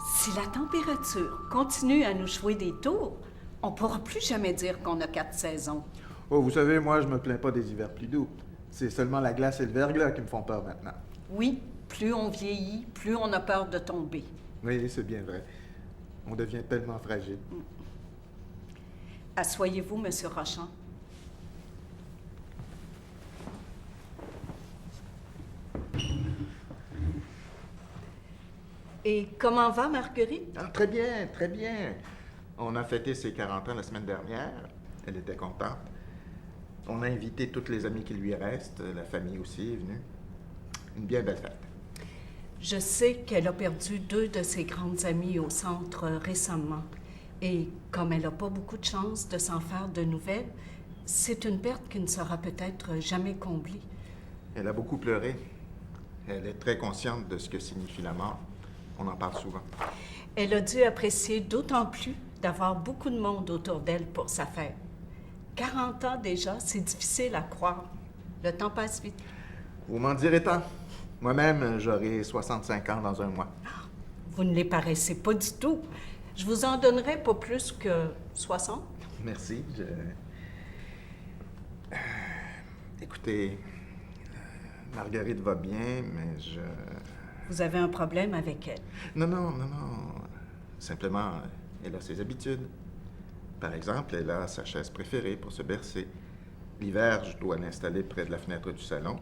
Si la température continue à nous jouer des tours, on ne pourra plus jamais dire qu'on a 4 saisons. Oh, vous savez, moi, je me plains pas des hivers plus doux. C'est seulement la glace et le verglas qui me font peur maintenant. Oui, plus on vieillit, plus on a peur de tomber. Oui, c'est bien vrai. On devient tellement fragile. Assoyez-vous, Monsieur Rochon. Et comment va Marguerite? Ah, très bien, très bien. On a fêté ses 40 ans la semaine dernière. Elle était contente. On a invité toutes les amies qui lui restent. La famille aussi est venue. Une bien belle fête. Je sais qu'elle a perdu 2 de ses grandes amies au centre récemment. Et comme elle n'a pas beaucoup de chance de s'en faire de nouvelles, c'est une perte qui ne sera peut-être jamais comblée. Elle a beaucoup pleuré. Elle est très consciente de ce que signifie la mort. On en parle souvent. Elle a dû apprécier d'autant plus d'avoir beaucoup de monde autour d'elle pour sa fête. 40 ans déjà, c'est difficile à croire. Le temps passe vite. Vous m'en direz tant. Moi-même, j'aurai 65 ans dans un mois. Vous ne les paraissez pas du tout. Je vous en donnerai pas plus que 60. Merci. Écoutez, Marguerite va bien, mais je... Vous avez un problème avec elle. Non. Simplement, elle a ses habitudes. Par exemple, elle a sa chaise préférée pour se bercer. L'hiver, je dois l'installer près de la fenêtre du salon.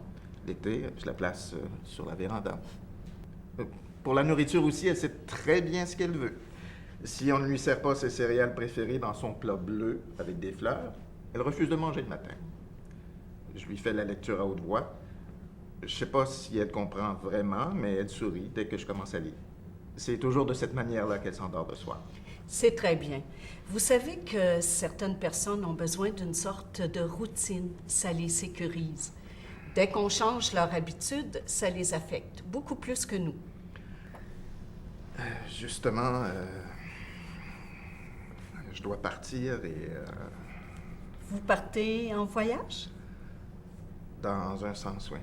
L'été, je la place sur la véranda. Pour la nourriture aussi, elle sait très bien ce qu'elle veut. Si on ne lui sert pas ses céréales préférées dans son plat bleu avec des fleurs, elle refuse de manger le matin. Je lui fais la lecture à haute voix. Je sais pas si elle comprend vraiment, mais elle sourit dès que je commence à lire. C'est toujours de cette manière-là qu'elle s'endort de soir. C'est très bien. Vous savez que certaines personnes ont besoin d'une sorte de routine. Ça les sécurise. Dès qu'on change leur habitude, ça les affecte, beaucoup plus que nous. Justement, je dois partir et... Vous partez en voyage? Dans un sens, oui.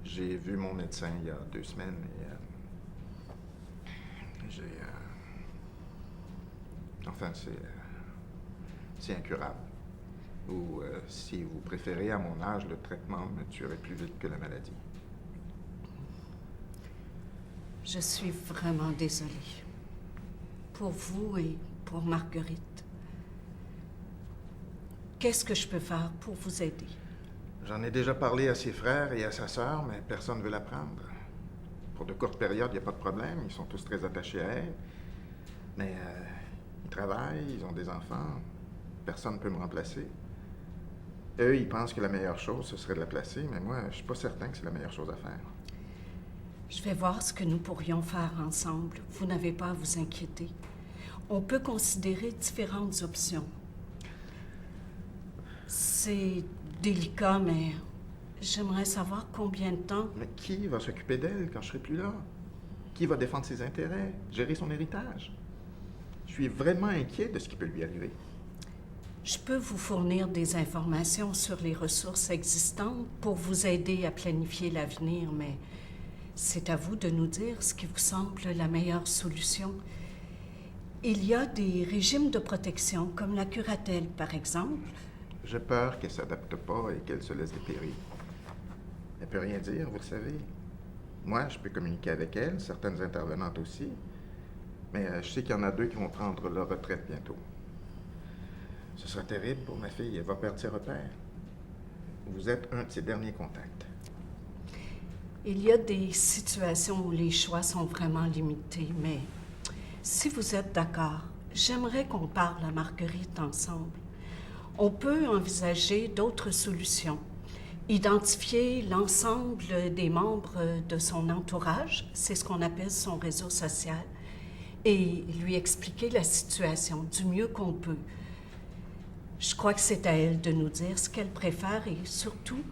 J'ai vu mon médecin il y a 2 semaines et enfin, c'est incurable. Ou, si vous préférez, à mon âge, le traitement me tuerait plus vite que la maladie. Je suis vraiment désolée. Pour vous et pour Marguerite. Qu'est-ce que je peux faire pour vous aider? J'en ai déjà parlé à ses frères et à sa sœur, mais personne ne veut la prendre. Pour de courtes périodes, il n'y a pas de problème. Ils sont tous très attachés à elle. Mais ils travaillent, ils ont des enfants. Personne ne peut me remplacer. Eux, ils pensent que la meilleure chose, ce serait de la placer, mais moi, je suis pas certain que c'est la meilleure chose à faire. Je vais voir ce que nous pourrions faire ensemble. Vous n'avez pas à vous inquiéter. On peut considérer différentes options. C'est délicat, mais j'aimerais savoir combien de temps... Mais qui va s'occuper d'elle quand je serai plus là? Qui va défendre ses intérêts, gérer son héritage? Je suis vraiment inquiet de ce qui peut lui arriver. Je peux vous fournir des informations sur les ressources existantes pour vous aider à planifier l'avenir, mais c'est à vous de nous dire ce qui vous semble la meilleure solution. Il y a des régimes de protection, comme la curatelle, par exemple. J'ai peur qu'elle ne s'adapte pas et qu'elle se laisse dépérir. Elle peut rien dire, vous le savez. Moi, je peux communiquer avec elle, certaines intervenantes aussi. Mais je sais qu'il y en a 2 qui vont prendre leur retraite bientôt. Ce sera terrible pour ma fille, elle va perdre ses repères. Vous êtes un de ses derniers contacts. Il y a des situations où les choix sont vraiment limités, mais si vous êtes d'accord, j'aimerais qu'on parle à Marguerite ensemble. On peut envisager d'autres solutions. Identifier l'ensemble des membres de son entourage, c'est ce qu'on appelle son réseau social, et lui expliquer la situation du mieux qu'on peut. Je crois que c'est à elle de nous dire ce qu'elle préfère et surtout,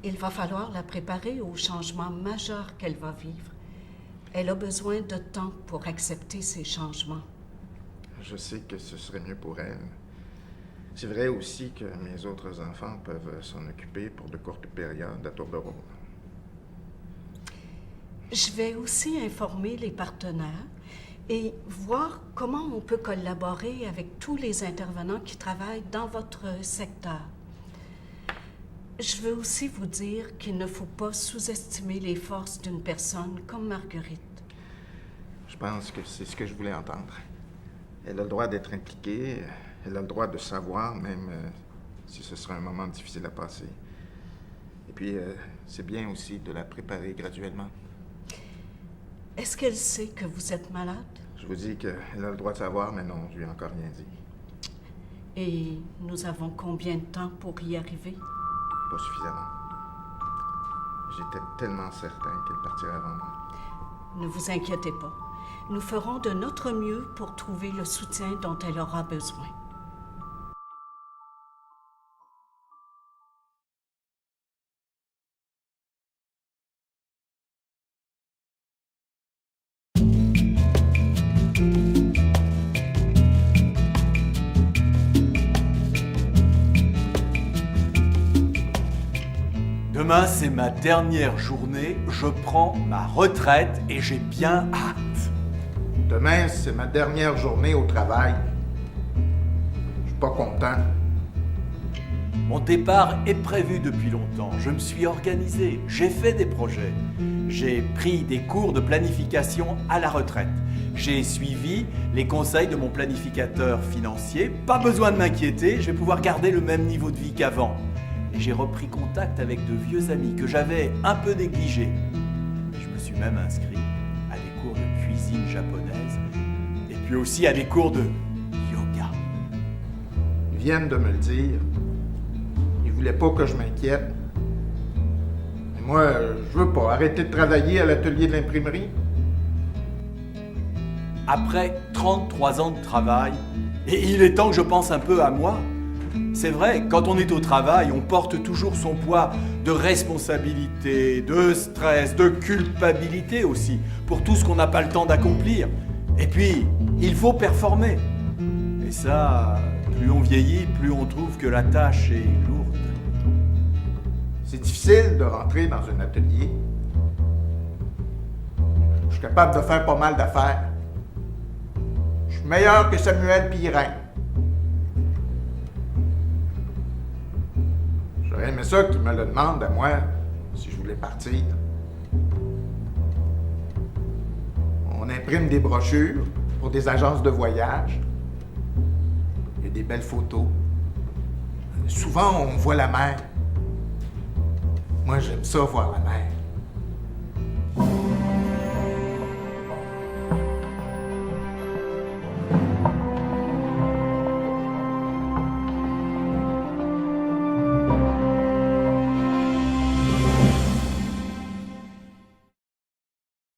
il va falloir la préparer aux changements majeurs qu'elle va vivre. Elle a besoin de temps pour accepter ces changements. Je sais que ce serait mieux pour elle. C'est vrai aussi que mes autres enfants peuvent s'en occuper pour de courtes périodes à tour de rôle. Je vais aussi informer les partenaires et voir comment on peut collaborer avec tous les intervenants qui travaillent dans votre secteur. Je veux aussi vous dire qu'il ne faut pas sous-estimer les forces d'une personne comme Marguerite. Je pense que c'est ce que je voulais entendre. Elle a le droit d'être impliquée, elle a le droit de savoir, même si ce sera un moment difficile à passer. Et puis, c'est bien aussi de la préparer graduellement. Est-ce qu'elle sait que vous êtes malade? Je vous dis qu'elle a le droit de savoir, mais non, je lui ai encore rien dit. Et nous avons combien de temps pour y arriver? Pas suffisamment. J'étais tellement certain qu'elle partirait avant moi. Ne vous inquiétez pas. Nous ferons de notre mieux pour trouver le soutien dont elle aura besoin. Demain, c'est ma dernière journée, je prends ma retraite et j'ai bien hâte. Demain, c'est ma dernière journée au travail. Je suis pas content. Mon départ est prévu depuis longtemps, je me suis organisé, j'ai fait des projets. J'ai pris des cours de planification à la retraite. J'ai suivi les conseils de mon planificateur financier. Pas besoin de m'inquiéter, je vais pouvoir garder le même niveau de vie qu'avant. Et j'ai repris contact avec de vieux amis que j'avais un peu négligés. Je me suis même inscrit à des cours de cuisine japonaise et puis aussi à des cours de yoga. Ils viennent de me le dire. Ils voulaient pas que je m'inquiète. Mais moi, je veux pas arrêter de travailler à l'atelier de l'imprimerie. Après 33 ans de travail, et il est temps que je pense un peu à moi. C'est vrai, quand on est au travail, on porte toujours son poids de responsabilité, de stress, de culpabilité aussi, pour tout ce qu'on n'a pas le temps d'accomplir. Et puis, il faut performer. Et ça, plus on vieillit, plus on trouve que la tâche est lourde. C'est difficile de rentrer dans un atelier. Je suis capable de faire pas mal d'affaires. Je suis meilleur que Samuel Pirin. J'aurais aimé ça qu'il me le demande à moi si je voulais partir. On imprime des brochures pour des agences de voyage. Il y a des belles photos. Souvent, on voit la mer. Moi, j'aime ça, voir la mer.